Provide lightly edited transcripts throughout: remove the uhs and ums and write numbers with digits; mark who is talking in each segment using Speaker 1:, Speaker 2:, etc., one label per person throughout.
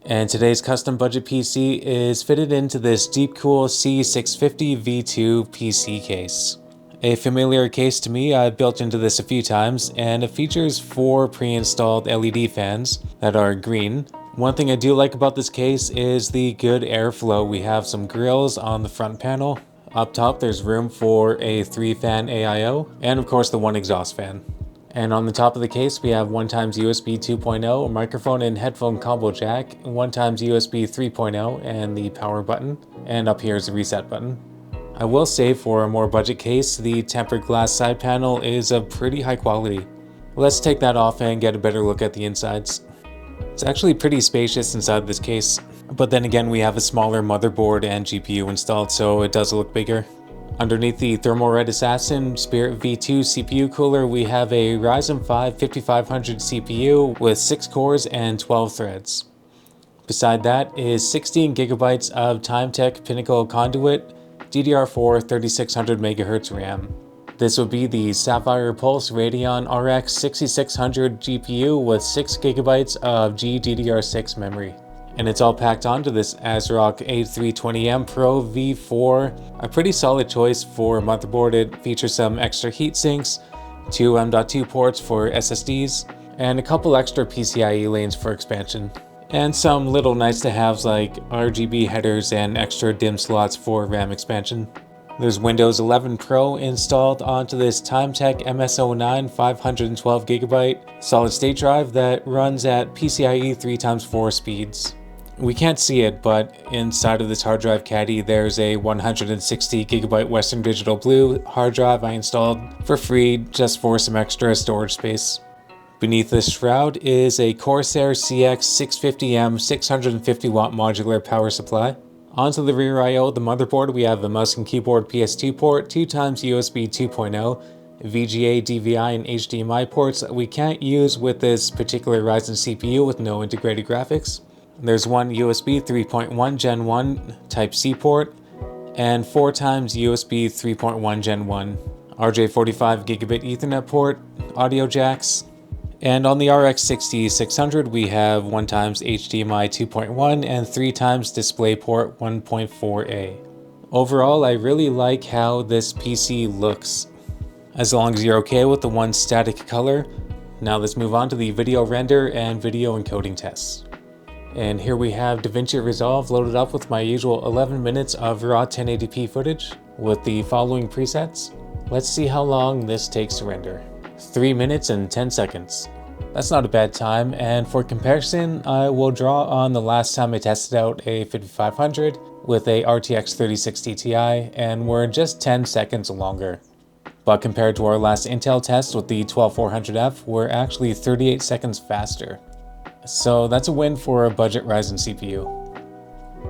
Speaker 1: And today's custom budget PC is fitted into this Deepcool C650 V2 PC case. A familiar case to me. I've built into this a few times, and it features 4 pre-installed LED fans that are green. One thing I do like about this case is the good airflow. We have some grills on the front panel. Up top there's room for a 3-fan AIO, and of course the 1 exhaust fan. And on the top of the case we have 1x USB 2.0, microphone and headphone combo jack, 1x USB 3.0 and the power button, and up here is the reset button. I will say for a more budget case, the tempered glass side panel is of pretty high quality. Let's take that off and get a better look at the insides. It's actually pretty spacious inside this case, but then again we have a smaller motherboard and GPU installed, so it does look bigger. Underneath the Thermalright Assassin Spirit V2 CPU cooler, we have a Ryzen 5 5500 CPU with 6 cores and 12 threads. Beside that is 16 GB of Timetec Pinnacle Konduit DDR4 3600 MHz RAM. This would be the Sapphire Pulse Radeon RX 6600 GPU with 6 GB of GDDR6 memory. And it's all packed onto this AsRock A320M Pro V4, a pretty solid choice for a motherboard. It features some extra heat sinks, 2 M.2 ports for SSDs, and a couple extra PCIe lanes for expansion. And some little nice to haves like RGB headers and extra DIMM slots for RAM expansion. There's Windows 11 Pro installed onto this Timetec MS09 512GB solid state drive that runs at PCIe 3x4 speeds. We can't see it, but inside of this hard drive caddy there's a 160GB Western Digital Blue hard drive I installed for free just for some extra storage space. Beneath this shroud is a Corsair CX650M 650W modular power supply. Onto the rear I/O, the motherboard, we have a mouse and keyboard PS2 port, 2x USB 2.0, VGA, DVI, and HDMI ports that we can't use with this particular Ryzen CPU with no integrated graphics. There's one USB 3.1 Gen 1 Type-C port, and 4x USB 3.1 Gen 1, RJ45 Gigabit Ethernet port, audio jacks. And on the RX 6600 we have 1x HDMI 2.1 and 3x DisplayPort 1.4a. Overall, I really like how this PC looks, as long as you're okay with the one static color. Now let's move on to the video render and video encoding tests. And here we have DaVinci Resolve loaded up with my usual 11 minutes of raw 1080p footage with the following presets. Let's see how long this takes to render. 3 minutes and 10 seconds. That's not a bad time, and for comparison, I will draw on the last time I tested out a 5500 with a RTX 3060 Ti, and we're just 10 seconds longer. But compared to our last Intel test with the 12400F, we're actually 38 seconds faster. So that's a win for a budget Ryzen CPU.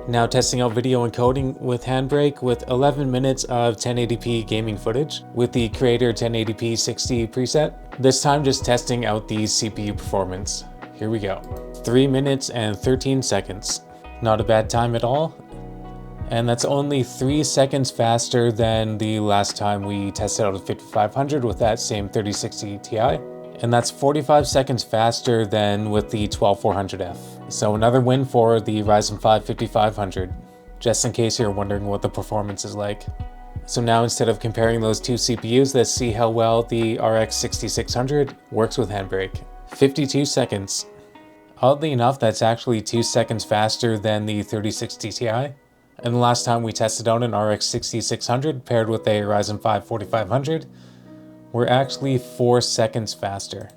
Speaker 1: Now testing out video encoding with Handbrake with 11 minutes of 1080p gaming footage with the Creator 1080p 60 preset. This time just testing out the CPU performance. Here we go. 3 minutes and 13 seconds. Not a bad time at all. And that's only 3 seconds faster than the last time we tested out a 5500 with that same 3060 Ti. And that's 45 seconds faster than with the 12400F. So another win for the Ryzen 5 5500, just in case you're wondering what the performance is like. So now instead of comparing those two CPUs, let's see how well the RX 6600 works with Handbrake. 52 seconds. Oddly enough, that's actually 2 seconds faster than the 3060 Ti. And the last time we tested out an RX 6600 paired with a Ryzen 5 4500, we're actually 4 seconds faster.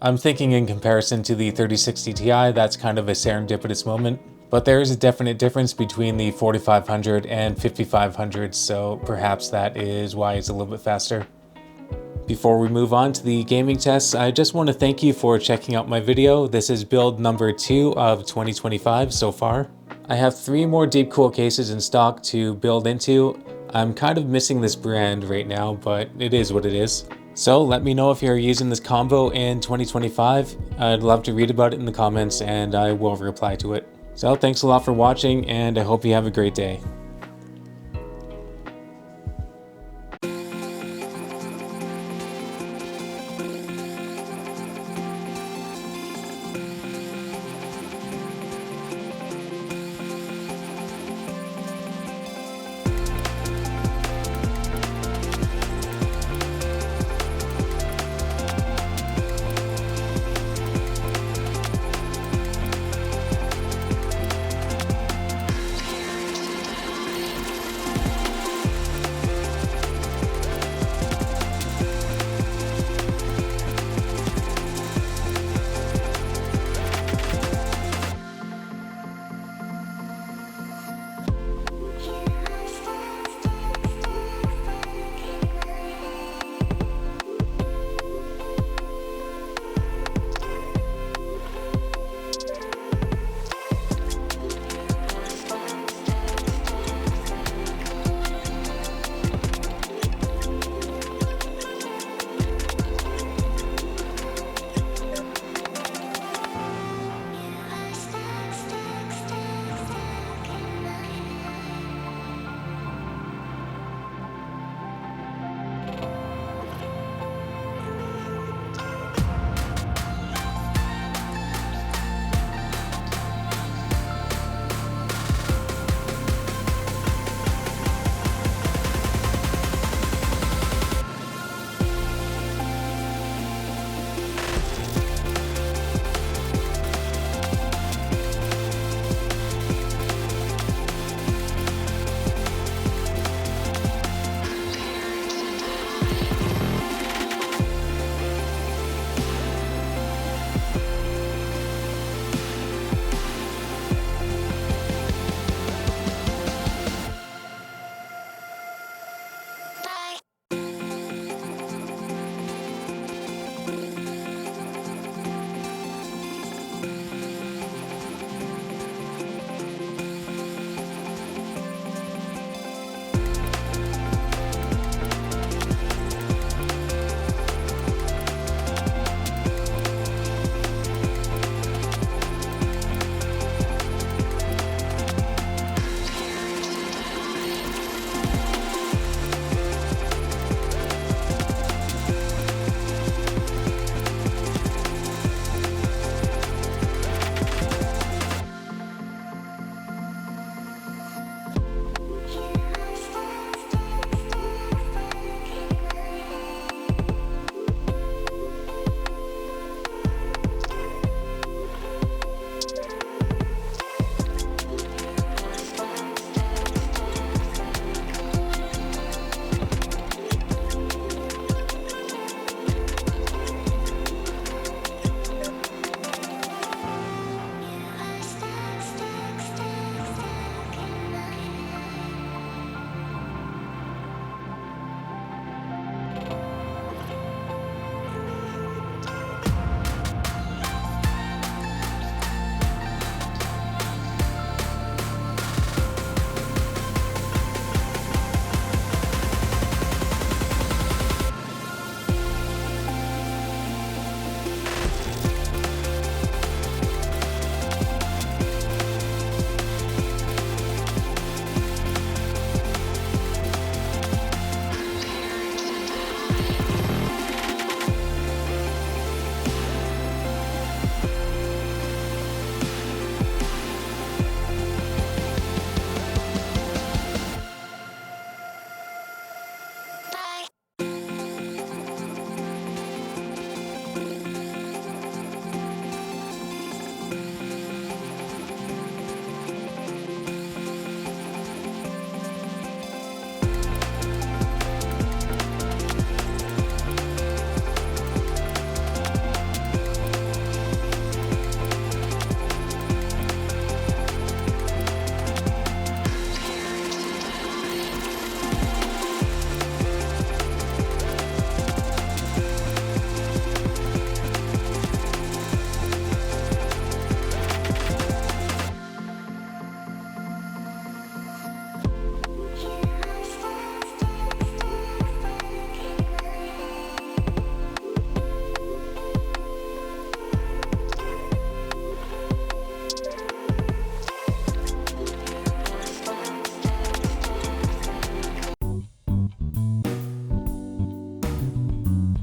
Speaker 1: I'm thinking in comparison to the 3060 Ti, that's kind of a serendipitous moment, but there is a definite difference between the 4500 and 5500, so perhaps that is why it's a little bit faster. Before we move on to the gaming tests, I just want to thank you for checking out my video. This is build number 2 of 2025 so far. I have 3 more Deepcool cases in stock to build into. I'm kind of missing this brand right now, but it is what it is. So let me know if you're using this combo in 2025. I'd love to read about it in the comments and I will reply to it. So thanks a lot for watching and I hope you have a great day.